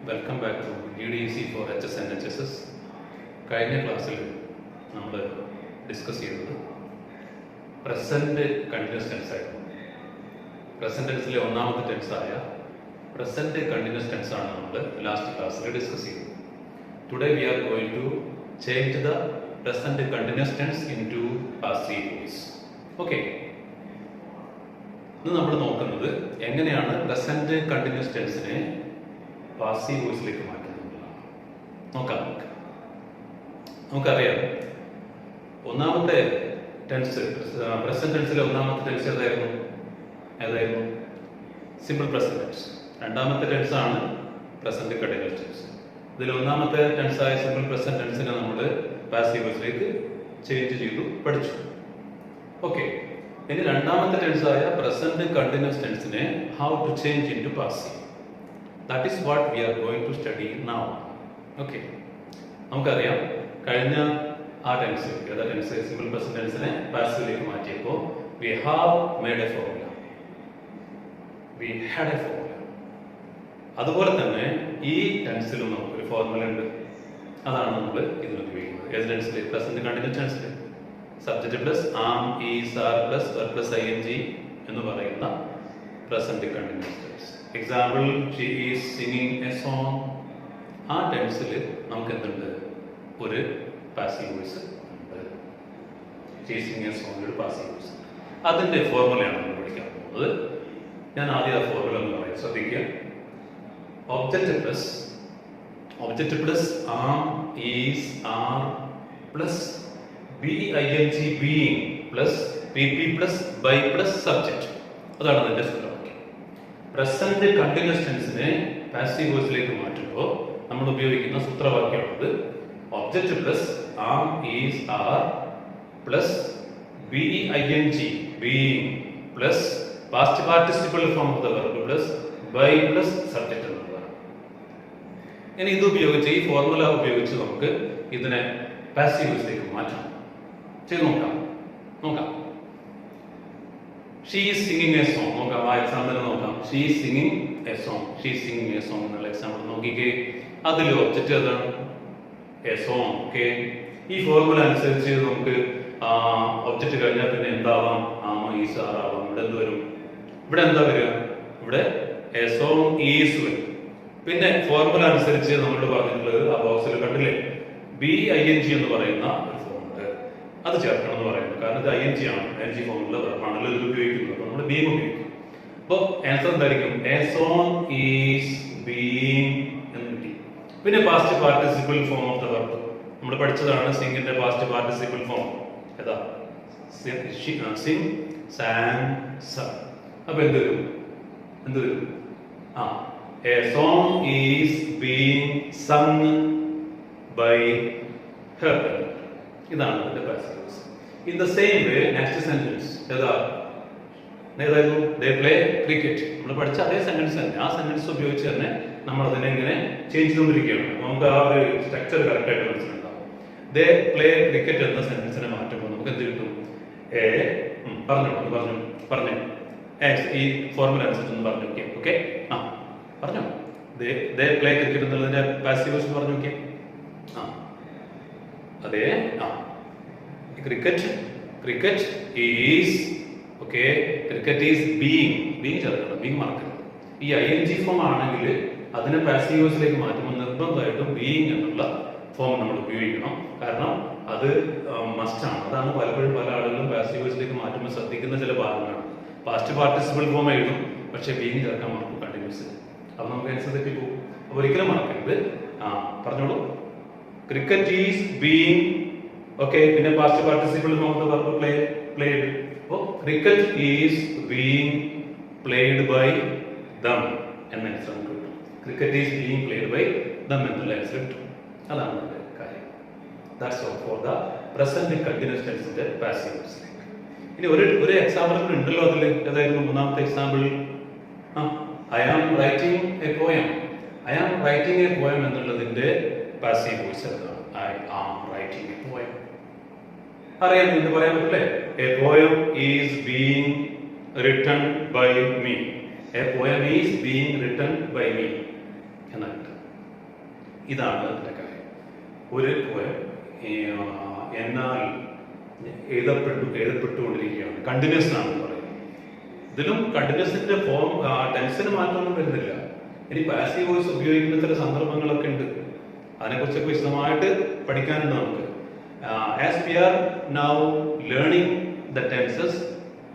Welcome back to GDEC for HSN HSS. കഴിഞ്ഞ ക്ലാസ്സിൽ നമ്മൾ ഡിസ്കസ് ചെയ്തത് പ്രസൻറ്റ് കണ്ടിന്യൂസ് ടെൻസ് ആയിരുന്നു. പ്രസൻറ്റ് ടെൻസിലെ ഒന്നാമത്തെ ടെൻസായ പ്രസൻറ്റ് കണ്ടിന്യൂസ് ടെൻസ് ആണ് നമ്മൾ ലാസ്റ്റ് ക്ലാസ്സിൽ ഡിസ്കസ് ചെയ്തത്. Today we are going to change the present continuous tense into passive voice. Okay, ഇന്ന് നമ്മൾ നോക്കുന്നത് എങ്ങനെയാണ് പ്രസൻറ്റ് കണ്ടിന്യൂസ് ടെൻസിനെ പാസീവ് വോയിസിലേക്ക് മാറ്റുന്നത്. നമുക്കറിയാം ഒന്നാമത്തെ ടെൻസ് പ്രസന്റ് ടെൻസിലെ ഒന്നാമത്തെ ടെൻസ് ഏതായിരുന്നു? Simple present tense. രണ്ടാമത്തെ ടെൻസ് ആണ് പ്രസന്റ് കണ്ടിന്യൂസ് ടെൻസ്. ഇതിൽ ഒന്നാമത്തെ ടെൻസായ സിമ്പിൾ പ്രസന്റ് ടെൻസിനെ നമ്മൾ പാസീവ് വോയിസിലേക്ക് ചേഞ്ച് ചെയ്തു പഠിച്ചു. ഓക്കെ, ഇനി രണ്ടാമത്തെ ടെൻസായ പ്രസന്റ് കണ്ടിന്യൂസ് ടെൻസിനെ how to change into passive. That is what we are going to study now. Okay. നമുക്കറിയാം കഴിഞ്ഞ ആ ടെൻസ് സിമ്പിൾ പ്രസന്റ് ടെൻസിനെ പാസീവിലേക്ക് മാറ്റിയപ്പോൾ we have made a formula. We had a formula. അതുപോലെ തന്നെ ഈ ടെൻസിലും നമുക്കൊരു ഫോർമുല ഉണ്ട്. അതാണ് നമ്മൾ ഇതിൽ ഉപയോഗിക്കുന്നത്. ഏത് ടെൻസിൽ? പ്രസന്റ് കണ്ടിന്യൂസ് ടെൻസിൽ subject plus am is are plus verb plus ing എന്ന് പറയുന്ന present continuous tense. Example, she is singing a song. ആ ടെൻസിൽ നമുക്ക് എന്തുണ്ട്? ഒരു പാസീവ് വോയിസ് ഉണ്ട്. ഷീ സിംഗിങ് എ സോങ് ഒരു പാസീവ് വോയിസ്. അതിന്റെ ഫോർമുലയാണ് നമ്മൾ പഠിക്കാൻ പോകുന്നത്. ഞാൻ ആദ്യം ആ ഫോർമുല എന്ന് പറയാം, ശ്രദ്ധിക്കുക. Object plus am is are plus BING being plus PP plus by plus subject. അതാണ് അതിന്റെ സൂത്രവാക്യം. പ്രസന്റ് കണ്ടിന്യൂസ് ടെൻസിനെ പാസീവ് വോയിസിലേക്ക് മാറ്റുമ്പോൾ നമ്മൾ ഉപയോഗിക്കുന്ന സൂത്രവാക്യമാണത്. Object plus am is are plus BING being plus past participle form of the verb plus by plus subject എന്നുള്ളതാണ്. ഇനി ഇത് ഉപയോഗിച്ച്, ഈ ഫോർമുല ഉപയോഗിച്ച് നമുക്ക് ഇതിനെ പാസീവ് വോയിസിലേക്ക് മാറ്റാം. ചെയ്ത് നോക്കാം. She is singing a song. നോക്കാം, ആ എക്സാമ്പിൾ നോക്കാം. She is singing a song. She is singing a song എന്നുള്ള എക്സാമ്പിൾ നോക്കിക്കേ. അതിൽ ഒബ്ജക്റ്റ് ഏതാണ്? A song. ഓക്കെ, ഈ ഫോർമുല അനുസരിച്ച് നമുക്ക് ഒബ്ജക്റ്റ് കഴിഞ്ഞാൽ പിന്നെ എന്താവാം? ആം ഈസ് ആർ ആവാം. ഇവിടെ എന്ത് വരും? ഇവിടെ എന്താ വരിക? ഇവിടെ a song is വരും. പിന്നെ ഫോർമുല അനുസരിച്ച് നമ്മളോട് പറഞ്ഞിട്ടുള്ളത് ആ ബോക്സിൽ കണ്ടില്ലേ, BING എന്ന് പറയുന്ന ഒരു ഫോം ഉണ്ട്. അത് ചേർക്കണം എന്ന് പറയുന്നത്. കാരണം ഇത് ING ആണ്, ING ഫോമിലുള്ള വെർബാണല്ലോ ഇതിൽ ഉപയോഗിക്കുന്നത്. അപ്പോൾ നമ്മൾ ബീങ് ഉപയോഗിക്കും. അപ്പോൾ ആൻസർ എന്തായിരിക്കും? എ സോങ് ഈസ് ബീയിങ് എന്ന് കിട്ടി. പിന്നെ past participle form of the verb നമ്മൾ പഠിച്ചതാണ്. സിംഗിന്റെ പാസ്റ്റ് പാർട്ടിസിപ്പിൾ ഫോം ഏതാ? Sing, sang, sung. അപ്പൊ എന്ത് വരും? A song is being sung by her. ഇതാണ് ഇതിന്റെ passive voice. In the same way next sentence ഏതായിരുന്നു? They play cricket. നമ്മൾ പഠിച്ച അതേ സെന്റൻസ് തന്നെ. ആ സെന്റൻസ് ഉപയോഗിച്ച് തന്നെ നമ്മൾ അതിനെ ഇങ്ങനെ ചേഞ്ച് ചെയ്തുകൊണ്ടിരിക്കുകയാണ്. നമുക്ക് ആ ഒരു സ്ട്രക്ചർ കറക്റ്റ് ആയിട്ട് മനസ്സിലുണ്ടാവും. ദേ പ്ലേ ക്രിക്കറ്റ് എന്ന സെന്റൻസിനെ മാറ്റുമ്പോൾ നമുക്ക് എന്ത് കിട്ടും? പറഞ്ഞു ഈ ഫോർമുല അനുസരിച്ച് പറഞ്ഞു നോക്കിയാൽ. ഓക്കെ, പറഞ്ഞോ. ദേ പ്ലേ ക്രിക്കറ്റ് എന്നുള്ളതിന്റെ പാസീവ് വോയിസ് പറഞ്ഞു നോക്കിയാൽ. അതെ, cricket is, okay, cricket is being ചേർക്കണം, ബീയിങ് മറക്കരുത്. ഈ ING ഫോം ആണെങ്കിൽ അതിനെ പാസീവ് വോയിസിലേക്ക് മാറ്റുമ്പോൾ നിർബന്ധമായിട്ടും ബീയിങ് എന്നുള്ള ഫോം നമ്മൾ ഉപയോഗിക്കണം. കാരണം അത് മസ്റ്റാണ്. അതാണ് പലപ്പോഴും പല ആളുകളും പാസീവ് വോയിസിലേക്ക് മാറ്റുമ്പോൾ ശ്രദ്ധിക്കുന്ന ചില ഭാഗങ്ങളാണ്. പാസ്റ്റ് പാർട്ടിസിപ്പിൾ ഫോം എഴുതും, പക്ഷെ ബീയിങ് ചേർക്കാൻ മറക്കും കണ്ടിന്യൂസ്. അപ്പൊ നമുക്ക് ആൻസർ തെറ്റിപ്പോകും. അപ്പൊ ഒരിക്കലും മറക്കരുത്. പറഞ്ഞോളൂ. ക്രിക്കറ്റ് ഈസ് ബീയിങ്, ഓക്കെ, പിന്നെ past participle form of the verb played. അപ്പോൾ cricket is being played by them എന്ന ആൻസർ നമുക്ക് കിട്ടും. Cricket is being played by them എന്നുള്ള ആൻസർ കിട്ടും. അതാണ് നമ്മുടെ കാര്യം. That's all for the present continuous ടെൻസിന്റെ പാസീവ് വോയിസിലേക്ക്. ഇനി ഒരു എക്സാമ്പിൾ കൂടി ഉണ്ടല്ലോ അതിൽ. ഏതായിരുന്നു മൂന്നാമത്തെ example? I am writing a poem എന്നുള്ളതിന്റെ പാസീവ് വോയിസ് എന്താണ്? I am writing a poem. അറിയാം, ഇത് പറയാൻ പറ്റില്ലേ? A poem is being written by me. A poem is being written by me. ഇതാണ് അതിൻ്റെ കാര്യം. ഒരു എന്നാൽ എഴുതപ്പെട്ടുകൊണ്ടിരിക്കുകയാണ്, കണ്ടിന്യൂസ് ആണെന്ന് പറയുന്നത്. ഇതിലും കണ്ടിന്യൂസിന്റെ ഫോം ടെൻസിന് മാറ്റമൊന്നും വരുന്നില്ല. ഇനി പാസീവ് വോയിസ് ഉപയോഗിക്കുന്ന ചില സന്ദർഭങ്ങളൊക്കെ ഉണ്ട്, അതിനെക്കുറിച്ചൊക്കെ വിശദമായിട്ട് പഠിക്കാനുണ്ട് നമുക്ക്. As we are now learning the tenses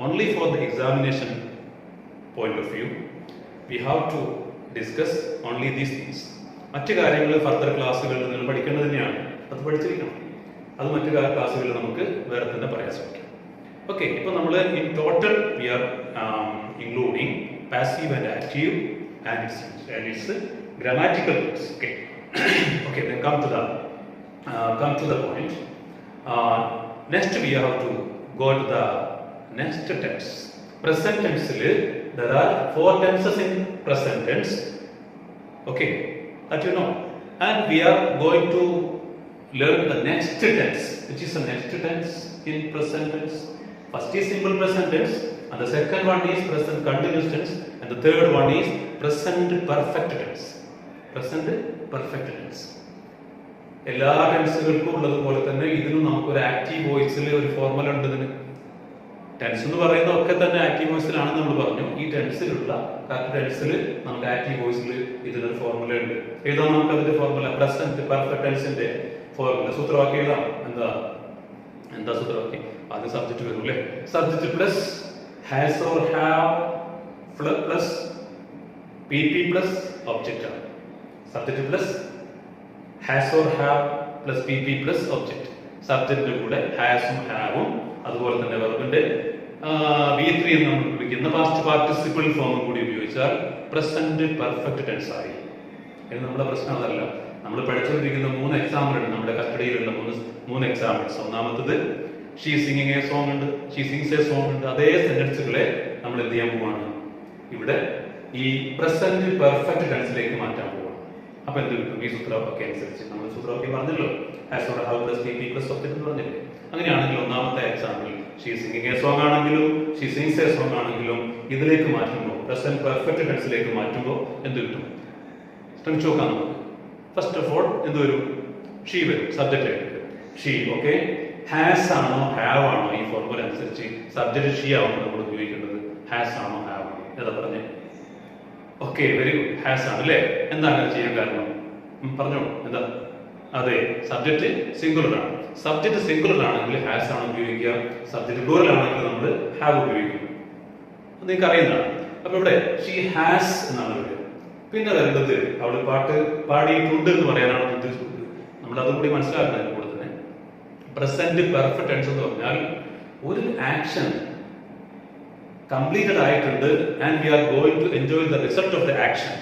only for the examination point of view, we have to discuss only these things. മറ്റു കാര്യങ്ങൾ ഫർദർ ക്ലാസ്സുകളിൽ നിങ്ങൾ പഠിക്കേണ്ടത് തന്നെയാണ്, അത് പഠിച്ചിരിക്കണം. അത് മറ്റു ക്ലാസ്സുകളിൽ നമുക്ക് വേറെ തന്നെ പറയാൻ ശ്രമിക്കാം. ഓക്കെ, ഇപ്പൊ നമ്മൾ in total we are including passive and active and its grammatical rules. Okay. Okay, then come to the point. Next we have to go to the next tense. Present tense. There are 4 tenses in present tense. Okay, that you know. And we are going to learn the next tense. Which is the next tense in present tense? First is simple present tense, and the second one is present continuous tense, and the third one is present perfect tense. Present perfect tense. എല്ലാ ടെൻസുകൾക്കും ഉള്ളതുപോലെ തന്നെ ഇതിനും നമുക്കൊരു active വോയിസിൽ ഒരു formula ഉണ്ട്. ഇതിന് tense എന്ന് പറയുന്നതൊക്കെ തന്നെ ആക്റ്റീവ് വോയിസിലാണെന്ന് നമ്മൾ പറഞ്ഞു. ഈ ടെൻസിലുള്ള കറക്റ്റ് ടെൻസിൽ നമുക്ക് ആക്റ്റീവ് വോയിസിൽ ഇതിനൊരു ഫോർമുല ഉണ്ട്. ഏതാ നമുക്ക് അതിന്റെ ഫോർമുല? പ്രസന്റ് പെർഫെക്റ്റ് ടെൻസിന്റെ ഫോർമുല. സൂത്രവാക്യം എഴുതാം. എന്താ സൂത്രവാക്യം? ആദ്യം സബ്ജക്റ്റ് വരും അല്ലേ? Subject plus has or have plus PP plus object ആണ്. Subject plus has or have plus PP plus object. സബ്ജക്റ്റിന്റെ കൂടെ ഹാസും ഹാവും അതുപോലെ തന്നെ വെർബിന്റെ V3 എന്ന് നമ്മൾ വിളിക്കുന്ന പാസ്റ്റ് പാർട്ടിസിപ്പിൾ ഫോമും കൂടി ഉപയോഗിച്ചാൽ പ്രസന്റ് പെർഫെക്റ്റ് ടെൻസ് ആയി. ഇത് നമ്മുടെ പ്രശ്നം അതല്ല. നമ്മൾ പഠിച്ചുകൊണ്ടിരിക്കുന്ന 3 എക്സാമ്പിൾ ഉണ്ട്, നമ്മുടെ കസ്റ്റഡിയിലുള്ള 3 എക്സാമ്പിൾസ്. ഒന്നാമത്തത് ഷീ സിംഗിങ് എ സോങ് ഉണ്ട്, ഷീ സിംഗ്സ് എ സോങ് ഉണ്ട്. അതേ സെന്റൻസുകളെ നമ്മൾ എന്ത് ചെയ്യാൻ പോവാണ്? ഇവിടെ ഈ പ്രസന്റ് പെർഫെക്റ്റ് ടെൻസിലേക്ക് മാറ്റാൻ പോവാണ്. അപ്പൊ എന്ത് കിട്ടും? ഈ സൂത്രവാക്യം അനുസരിച്ച് നമ്മൾ സൂത്രവാക്യം പറഞ്ഞല്ലോ, has or have plus PP plus object എന്ന് പറഞ്ഞില്ലേ? അങ്ങനെയാണെങ്കിൽ ഒന്നാമത്തെ example she singing a song ആണെങ്കിലും ഷീ സിംഗ്സ് എ സോങ് ആണെങ്കിലും ഇതിലേക്ക് മാറ്റുമ്പോൾ, പ്രസന്റ് പെർഫെക്റ്റ് ടെൻസിലേക്ക് മാറ്റുമ്പോൾ എന്ത് കിട്ടും? ശ്രമിച്ചു നോക്കാം നമുക്ക്. ഫസ്റ്റ് ഓഫ് ഓൾ എന്ത് വരും? ഷീ വരും, സബ്ജക്റ്റ് ഷീ. ഓക്കെ, ഹാസ് ആണോ ഹാവ് ആണോ? ഈ ഫോർമുല അനുസരിച്ച് സബ്ജക്റ്റ് ഷീ ആണോ നമ്മൾ ഉപയോഗിക്കേണ്ടത്? ഹാസ് ആണോ ഹാവ് ആണോ? ഏതാ പറഞ്ഞേ? ഓക്കെ, വെരി ഗുഡ്, ഹാസ് ആണ് അല്ലേ? എന്താണ് അത് ചെയ്യാൻ കാരണം? പറഞ്ഞോളൂ. എന്താ? അതെ, സബ്ജക്റ്റ് സിംഗുലർ ആണ്. സബ്ജക്റ്റ് സിംഗുലർ ആണെങ്കിൽ ഹാസ് ആണ് ഉപയോഗിക്കുക, സബ്ജക്റ്റ് പ്ലൂറൽ ആണെങ്കിൽ നമ്മൾ ഹാവ് ഉപയോഗിക്കും. നിങ്ങൾക്ക് അറിയുന്നതാണ്. അപ്പൊ ഇവിടെ ഷീ ഹാസ് എന്നാണ് പറയുന്നത്. പിന്നെ വരുന്നത് അവള് പാട്ട് പാടിയിട്ടുണ്ട് എന്ന് പറയാനാണ് ഉദ്ദേശിക്കുന്നത്. നമ്മൾ അതും കൂടി മനസ്സിലാക്കുന്നതിന് കൂടെ തന്നെ പ്രസന്റ് പെർഫെക്റ്റ് ടെൻസ് എന്ന് പറഞ്ഞാൽ ഒരു ആക്ഷൻ കംപ്ലീറ്റഡ് ആയിട്ടുണ്ട് and we are going to enjoy the result of the action.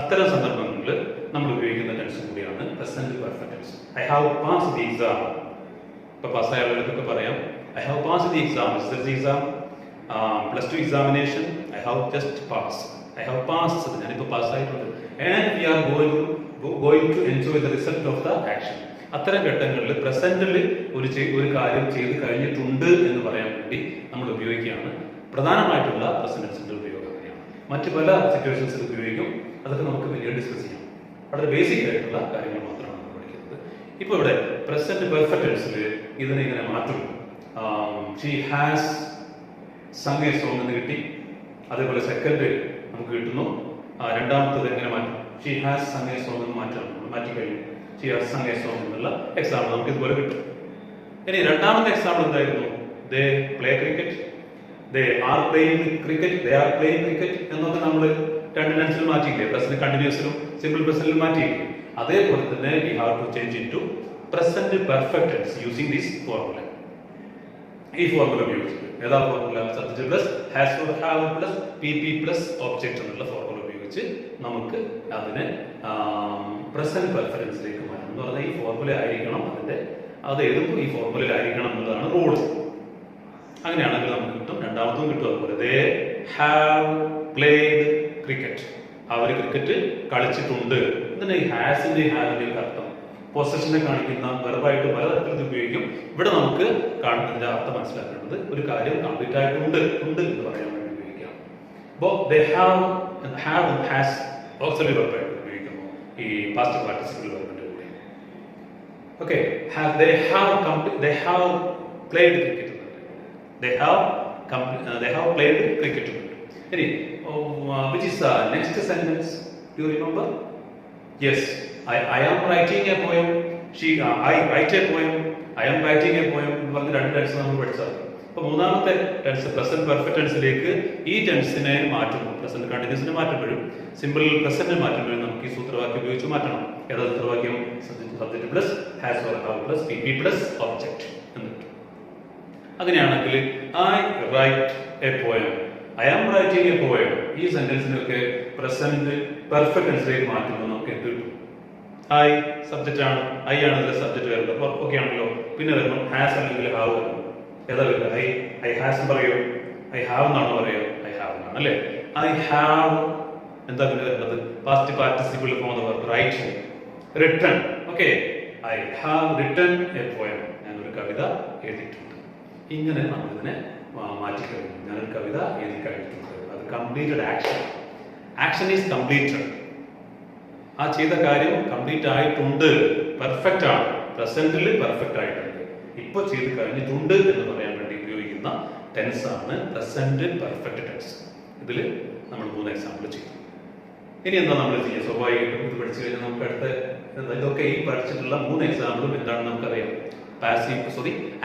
അത്തരം സന്ദർഭങ്ങളിൽ നമ്മൾ ഉപയോഗിക്കുന്ന ടെൻസ് കൂടിയാണ് present perfect tense. I have passed the exam. ഇപ്പൊ പാസ്സായ ആളുകൾക്കൊക്കെ പറയാം I have passed the exam. SSLC exam, +2 examination, I have just pass. I have passed, ഞാനിപ്പോൾ പാസ്സായിട്ടുണ്ട്. And we are going to enjoy the result of the action. അത്തരം ഘട്ടങ്ങളിൽ പ്രസന്റിൽ ഒരു കാര്യം ചെയ്ത് കഴിഞ്ഞിട്ടുണ്ട് എന്ന് പറയാൻ വേണ്ടി നമ്മൾ ഉപയോഗിക്കുകയാണ്. പ്രധാനമായിട്ടുള്ള പ്രസന്റ് ടെൻസിന്റെ ഉപയോഗം അങ്ങനെയാണ്. മറ്റു പല സിറ്റുവേഷൻസിൽ ഉപയോഗിക്കും, അതൊക്കെ നമുക്ക് പിന്നീട് ഡിസ്കസ് ചെയ്യാം. വളരെ ബേസിക് ആയിട്ടുള്ള കാര്യങ്ങൾ മാത്രമാണ് നമ്മൾ പഠിക്കുന്നത്. ഇപ്പോൾ ഇവിടെ പ്രസന്റ് പെർഫെക്റ്റ് ടെൻസിൽ ഇതിനെ ഇങ്ങനെ മാറ്റും. She has sung a song എന്ന് കിട്ടി. അതേപോലെ സെക്കൻഡ് നമുക്ക് കിട്ടുന്നു. രണ്ടാമത്തത് എങ്ങനെ മാറ്റും? She has sung a song എന്ന് മാറ്റിക്കഴിഞ്ഞു. She has sung a song എന്നുള്ള എക്സാമ്പിൾ നമുക്ക് ഇതുപോലെ കിട്ടും. ഇനി രണ്ടാമത്തെ എക്സാമ്പിൾ എന്തായിരുന്നു? They play cricket, they are playing cricket, they are playing cricket എന്നൊക്കെ നമ്മൾ രണ്ട് ടെൻസിൽ മാറ്റിയില്ലേ? പ്രസന്റ് കണ്ടിന്യൂസിലും സിമ്പിൾ പ്രസന്റിലും മാറ്റിയില്ലേ? അതേപോലെ തന്നെ we have to change into present perfect tense using this formula. ഈ ഫോർമുല ഉപയോഗിച്ചിട്ട് ഏതാ formula? Subject plus has or have plus PP plus object എന്നുള്ള ഫോർമുല ഉപയോഗിച്ച് നമുക്ക് അതിനെ പ്രസന്റ് പെർഫെക്റ്റ് ടെൻസിലേക്ക് മാറ്റണം. എന്ന് പറഞ്ഞാൽ ഈ ഫോർമുല ആയിരിക്കണം അത് എഴുതുമ്പോൾ ഈ ഫോർമുലയിലായിരിക്കണം എന്നുള്ളതാണ് റൂൾ. അങ്ങനെയാണെങ്കിൽ നമുക്ക് കിട്ടും. രണ്ടാമത്തും കിട്ടും അതുപോലെ. ദേ ഹാവ് പ്ലേഡ് ക്രിക്കറ്റ്, അവർ ക്രിക്കറ്റ് കളിച്ചിട്ടുണ്ട്. ഇതിന് ഈ ഹാസിന്റെ ഹാവിന്റെ അർത്ഥം പൊസഷനെ കാണിക്കുന്ന വെർബായിട്ട് പലതരത്തിൽ ഉപയോഗിക്കും. ഇവിടെ നമുക്ക് കാണുന്നതിന്റെ അർത്ഥം മനസ്സിലാക്കേണ്ടത് ഒരു കാര്യം കംപ്ലീറ്റ് ആയിട്ടുണ്ട് എന്ന് പറയാൻ വേണ്ടി ഉപയോഗിക്കാം. അപ്പോൾ ദേ ഹാവ് ഹാസ് ഓക്സിലറി വെർബായിട്ട് ഉപയോഗിക്കുന്നു ഈ പാസ്റ്റ് പാർട്ടിസിപ്പിൾ വെർബിന്റെ Okay, they have played cricket. They have played cricket. Any, which is the next sentence? Do you remember? Yes, I am writing a poem. I write a poem. I am writing a poem. എന്ന് പറഞ്ഞ് രണ്ട് tense നമ്മൾ പഠിച്ചത്. അപ്പോൾ മൂന്നാമത്തെ tense present perfect ടെൻസിലേക്ക് ഈ ടെൻസിനെ മാറ്റുന്നു. പ്രസന്റ് കണ്ടിന്യൂസിനെ മാറ്റുമ്പോഴും സിമ്പിൾ പ്രസന്റ് മാറ്റുമ്പോഴും നമുക്ക് ഈ സൂത്രവാക്യം ഉപയോഗിച്ച് മാറ്റണം. ഏതാ സൂത്രവാക്യം? Subject plus has or have plus PP plus object എന്നിട്ട്. അങ്ങനെയാണെങ്കിൽ I write a poem, I am writing a poem, ഈ സെന്റൻസിനൊക്കെ പ്രസന്റ് പെർഫെക്റ്റ് ടെൻസിലേക്ക് മാറ്റുമ്പോൾ നമുക്ക് എന്ത് കിട്ടും? ഐ സബ്ജക്റ്റ് ആണ്, ഐ ആണ് ഇതിലെ സബ്ജക്റ്റ് വരുന്നത്. ഓക്കെ ആണല്ലോ. പിന്നെ വരുമ്പോൾ ഹാസ് അല്ലെങ്കിൽ ഹാവ് വരും. ഏതാ വരിക? ഐ ഹാസ് പറയോ? ഐ ഹാവ് എന്നാണോ പറയോ? ഐ ഹാവ് എന്നാണ് അല്ലേ. ഐ ഹാവ് എന്താ പിന്നെ വരുന്നത്? Past participle form right, written. Okay, I have written a poem, ഞാനൊരു കവിത എഴുതിയിട്ടുണ്ട്. ഇങ്ങനെ നമ്മളിതിനെ മാറ്റിക്കഴിഞ്ഞു. ഞാനൊരു കവിത എഴുതി കഴിഞ്ഞിട്ടുണ്ട്. അത് completed action. Action is completed. ആ ചെയ്ത കാര്യം കംപ്ലീറ്റ് ആയിട്ടുണ്ട്, പെർഫെക്റ്റ് ആണ്, പ്രസന്റിൽ പെർഫെക്റ്റ് ആയിട്ടുണ്ട്. ഇപ്പൊ ചെയ്ത് കഴിഞ്ഞിട്ടുണ്ട് എന്ന് പറയാൻ വേണ്ടി ഉപയോഗിക്കുന്ന ടെൻസ് ആണ് പ്രസന്റ് പെർഫെക്റ്റ് ടെൻസ്. ഇതിൽ നമ്മൾ 3 എക്സാമ്പിൾ ചെയ്തു. ഇനി എന്താ നമ്മൾ ചെയ്യുക? സ്വാഭാവികമായിട്ടും ഇത് പഠിച്ചു കഴിഞ്ഞാൽ നമുക്ക് അടുത്ത ഇതൊക്കെ ഈ പഠിച്ചിട്ടുള്ള 3 എക്സാമ്പിളും എന്താണെന്ന് നമുക്കറിയാം.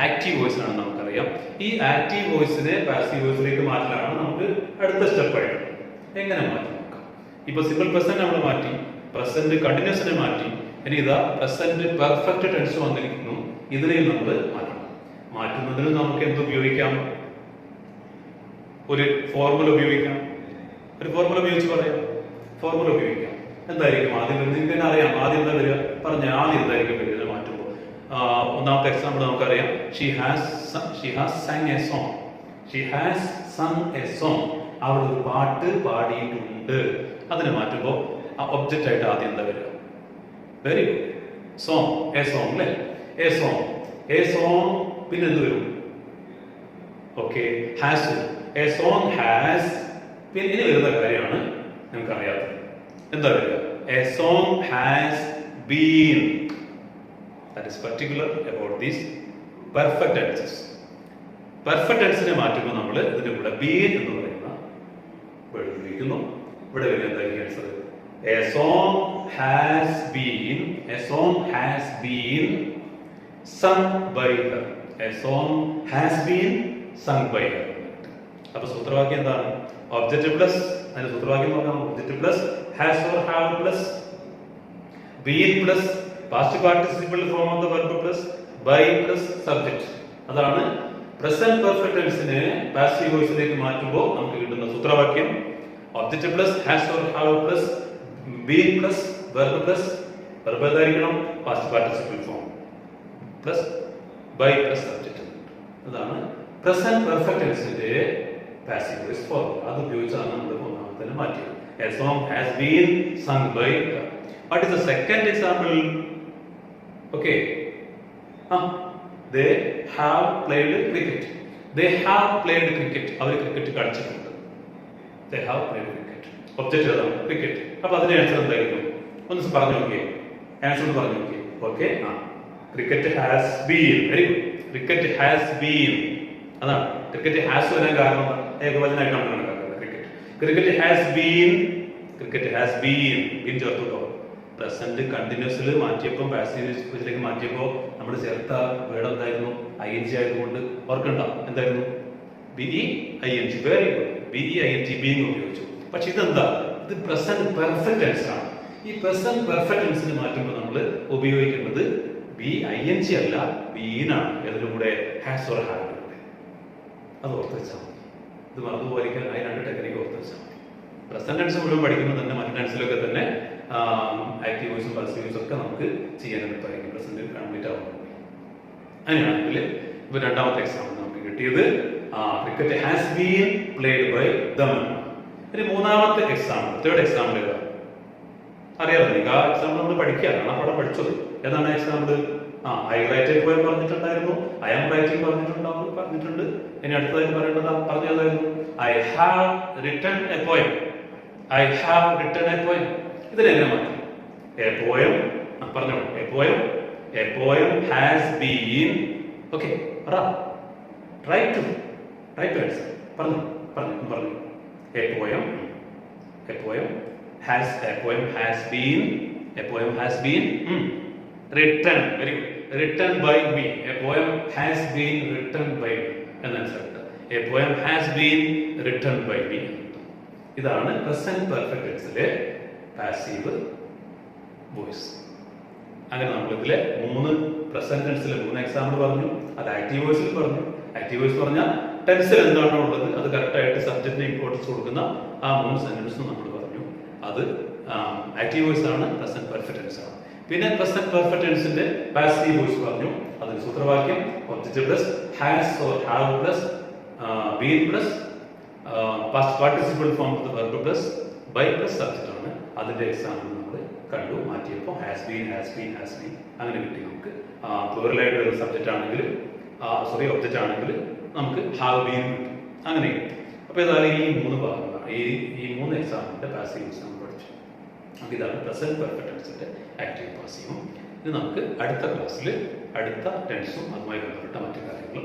ആക്റ്റീവ് വോയിസ് ആണ് നമുക്കറിയാം. ഈ ആക്റ്റീവ് വോയിസിനെ പാസീവ് വോയിസിലേക്ക് മാറ്റലാണ് നമുക്ക് അടുത്ത സ്റ്റെപ്പായിട്ട്. എങ്ങനെ മാറ്റി നോക്കാം? ഇപ്പൊ സിമ്പിൾ പ്രസന്റ് നമ്മൾ മാറ്റി, പ്രസന്റ് കണ്ടിന്യൂസിനെ മാറ്റി. ഇനി ഇതാ പ്രസന്റ് പെർഫെക്റ്റ് ടെൻസ് വന്നിരിക്കുന്നു. ഇതിനെയും നമ്മൾ മാറ്റണം. മാറ്റുന്നതിന് നമുക്ക് എന്ത് ഉപയോഗിക്കാം? ഒരു ഫോർമുല ഉപയോഗിക്കാം. ഒരു ഫോർമുല ഉപയോഗിച്ച് പറയാം. ഫോർമുല ഉപയോഗിക്കാം. എന്തായിരിക്കും ആദ്യം? നിങ്ങൾക്ക് അറിയാം ആദ്യം എന്താ വരിക? പറഞ്ഞ ആദ്യം എന്തായിരിക്കും വരിക മാറ്റുമ്പോൾ? ഒന്നാമത്തെ എക്സാമ്പിൾ നമുക്കറിയാം. She has sung a song. She has sung a song. അവൾ ഒരു പാട്ട് പാടിയിട്ടുണ്ട്. അതിനെ മാറ്റുമ്പോൾ ആ ഒബ്ജക്റ്റ് ആയിട്ട് ആദ്യം എന്താ വരിക? Very good. Song, a song അല്ലേ? A song, a song. പിന്നെ എന്ത് വരും? Okay, has. A song has. പിന്നെ ഇനി വരുന്ന കാര്യമാണ് നമുക്ക് അറിയാത്തത്. എന്താ വരിക? A song has been. That is particular about these perfect tenses. Perfect tense മാറ്റുമ്പോൾ നമ്മൾ ഇതിന്റെ കൂടെ been എന്ന് പറയുന്ന വേർഡ് ഉപയോഗിക്കുന്നു. ഇവിടെ വരുന്ന എന്തായിരിക്കും answer? A song has been, a song has been sung by her. A song has been sung by her. അപ്പോൾ സൂത്രവാക്യം എന്താണ്? ഒബ്ജക്റ്റ് പ്ലസ്, അതിന്റെ സൂത്രവാക്യം നോക്കാം. Object plus has or have plus been plus past participle form of the verb plus by plus subject. അതാണ് present perfect ടെൻസിനെ passive വോയിസിലേക്ക് മാറ്റുമ്പോൾ നമുക്ക് കിട്ടുന്ന സൂത്രവാക്യം. Object plus has or have plus been plus verb plus verb ഏതായിരിക്കണം? Past participle form plus by plus subject. അതാണ് present perfect ടെൻസിന്റെ പാസീവ് വോയിസ് ഫോം. അത് ഉപയോഗിച്ചാണ് നമ്മൾ ഒന്നാമത്തെ മാറ്റിയത്. A song has been sung by her. What is the second example? Okay. They have played cricket. They have played cricket. അവർ cricket കളിച്ചിട്ടുണ്ട്. They have played cricket. Object ഏതാണ്? Cricket. അപ്പൊ അതിന്റെ ആൻസർ എന്തായിരിക്കും? ഒന്ന് പറഞ്ഞു നോക്കിയേ. ആൻസർ പറഞ്ഞു നോക്കിയേ. Okay, cricket has been. Very good. Cricket has been. അതാണ് ക്രിക്കറ്റ് ഹാസ് വരാൻ കാരണം ഏകവചനമായിട്ടാണ് കണക്കാക്കുന്നത്. Cricket has been. Cricket has been. Been ചേർത്തുട്ടോ. Present കണ്ടിന്യൂസിൽ മാറ്റിയപ്പോൾ passive വോയിസിലേക്ക് മാറ്റിയപ്പോൾ നമ്മൾ ചേർത്ത വേർഡ് എന്തായിരുന്നു? ING ആയതുകൊണ്ട് ഓർക്കണ്ട. എന്തായിരുന്നു? BEING. Very good. BEING being ഉപയോഗിച്ചു. പക്ഷെ ഇതെന്താ? ഇത് പ്രസന്റ് പെർഫെക്റ്റ് ടെൻസ് ആണ്. ഈ പ്രസന്റ് പെർഫെക്റ്റ് ടെൻസിന് മാറ്റുമ്പോൾ നമ്മൾ ഉപയോഗിക്കുന്നത് BING അല്ല, ബീൻ ആണ്. ഇതിന്റെ കൂടെ ഹാസ് ഓർ ഹാവ്. അത് ഓർത്ത് വെച്ചാൽ മതി. ഇത് മറന്നുപോലിക്കാൻ ആ രണ്ട് ടെക്നിക്ക് ഓർത്ത് വെച്ചാൽ മതി. പ്രസന്റ് ടെൻസ് മുഴുവൻ പഠിക്കുമ്പോൾ തന്നെ മറ്റു ടെൻസിലൊക്കെ തന്നെ ആക്റ്റീവ് വോയിസും പാസീവ് വോയിസും ഒക്കെ നമുക്ക് ചെയ്യാൻ എളുപ്പമായിരിക്കും. പ്രസന്റ് കംപ്ലീറ്റ് ആവുമ്പോൾ. അങ്ങനെയാണെങ്കിൽ ഇപ്പൊ രണ്ടാമത്തെ എക്സാമ്പിൾ നമുക്ക് കിട്ടിയത് cricket has been played by them. ഇനി മൂന്നാമത്തെ എക്സാമ്പിൾ, തേർഡ് എക്സാമ്പിൾ ഏതാ? അറിയാമോ നിങ്ങൾക്ക്? ആ എക്സാമ്പിൾ നമ്മൾ പഠിക്കുകയാണ്. ആ പടം പഠിച്ചത് ഏതാണ് example? I write a poem പറഞ്ഞിട്ടുണ്ടായിരുന്നു. ഐ ആം റൈറ്റിംഗ് പറഞ്ഞിട്ടുണ്ട്. ഇനി അടുത്തതായിട്ട് പറയേണ്ടത് പറഞ്ഞതായിരുന്നു I have written a poem. I have written a poem. ഇതിനെങ്ങനെ മാറ്റി? എ പോയം പറഞ്ഞോളൂ. A poem A poem has been. Okay, try to answer. പറഞ്ഞു. A poem has been written. Very good. Written by me. A poem has been written by me. എന്നാണ് sir. A poem has been written by me. ഇതാണ് present perfect ടെൻസിലെ passive voice. അങ്ങനെ നമ്മളിതിലെ 3 present ടെൻസിലെ 3 example പറഞ്ഞു. അത് active വോയിസിൽ പറഞ്ഞു. Active voice പറഞ്ഞാൽ ടെൻസിൽ എന്താണോ ഉള്ളത് അത് കറക്റ്റായിട്ട് സബ്ജക്റ്റിന് ഇമ്പോർട്ടൻസ് കൊടുക്കുന്ന ആ 3 സെന്റൻസും നമ്മൾ പറഞ്ഞു. അത് ആക്റ്റീവ് വോയിസ് ആണ്, പ്രസന്റ് പെർഫെക്റ്റ് ടെൻസ് ആണ്. പിന്നെ പ്രസന്റ് പെർഫെക്റ്റ് ടെൻസിന്റെ പാസീവ് വോയിസ് പറഞ്ഞു. അതിന് സൂത്രവാക്യം object plus has or have plus been plus past participle form of the verb plus by plus subject ആണ്. അതിന്റെ എക്സാമ്പിൾ നമ്മൾ കണ്ടു. മാറ്റിയപ്പോൾ ഹാസ് ബീൻ അങ്ങനെ കിട്ടി നമുക്ക്. പ്ലൂറലായിട്ട് വരുന്ന സബ്ജക്റ്റ് ആണെങ്കിൽ ഒബ്ജക്റ്റ് ആണെങ്കിൽ നമുക്ക് ഹാവ് ബീൻ കിട്ടും. അങ്ങനെ അപ്പോൾ ഏതായാലും ഈ 3 ഭാഗങ്ങളാണ് ഈ 3 എക്സാമ്പിളിന്റെ പാസീവ് വോയിസ് നമ്മൾ പഠിച്ചു. അപ്പോൾ ഇതാണ് പ്രസന്റ് പെർഫെക്റ്റ് ടെൻസിന്റെ ആക്റ്റീവ് പാസീവും. ഇത് നമുക്ക് അടുത്ത ക്ലാസ്സിൽ അടുത്ത ടെൻസും അതുമായി ബന്ധപ്പെട്ട മറ്റു കാര്യങ്ങളും